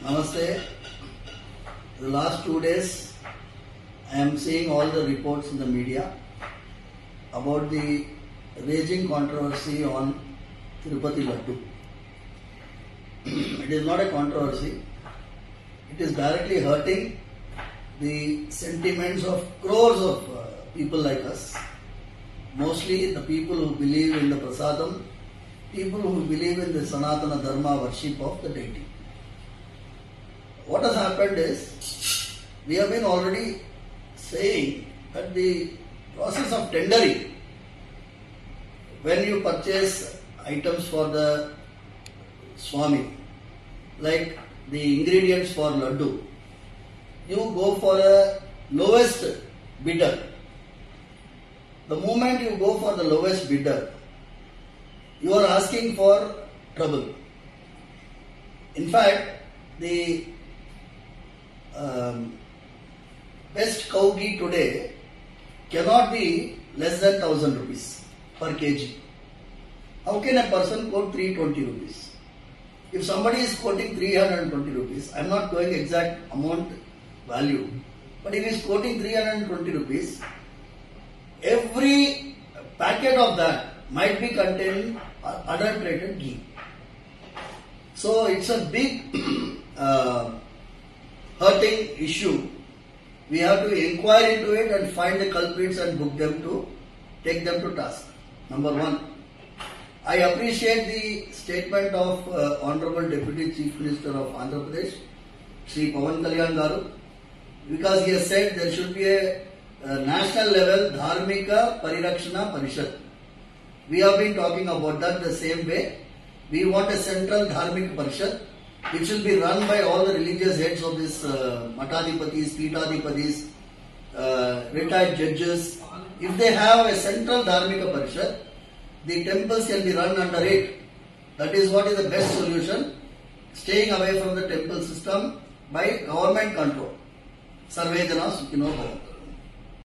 Namaste. The last 2 days, I am seeing all the reports in the media about the raging controversy on Tirupati Laddu. It is not a controversy. It is directly hurting the sentiments of crores of people like us. Mostly the people who believe in the prasadam, people who believe in the Sanatana Dharma worship of the deity. What has happened is, we have been already saying that the process of tendering, when you purchase items for the Swami, like the ingredients for Laddu, you go for a lowest bidder. The moment you go for the lowest bidder, you are asking for trouble. In fact, the best cow ghee today cannot be less than 1000 rupees per kg. How can a person quote 320 rupees? If somebody is quoting 320 rupees, I am not going exact amount value, but if he is quoting 320 rupees, every packet of that might be containing adulterated ghee. So it's a big hurting issue. We have to inquire into it and find the culprits and take them to task. Number one, I appreciate the statement of Honorable Deputy Chief Minister of Andhra Pradesh, Sri Pawan Kalyan Garu, because he has said there should be a national level Dharmika Parirakshana Parishad. We have been talking about that the same way. We want a central Dharmika Parishad which will be run by all the religious heads of this Matadipatis, Pitadipatis, retired judges. If they have a central Dharmika Parishad, the temples can be run under it. That is what is the best solution. Staying away from the temple system by government control. Sarve Jana Sukhino Bhavantu.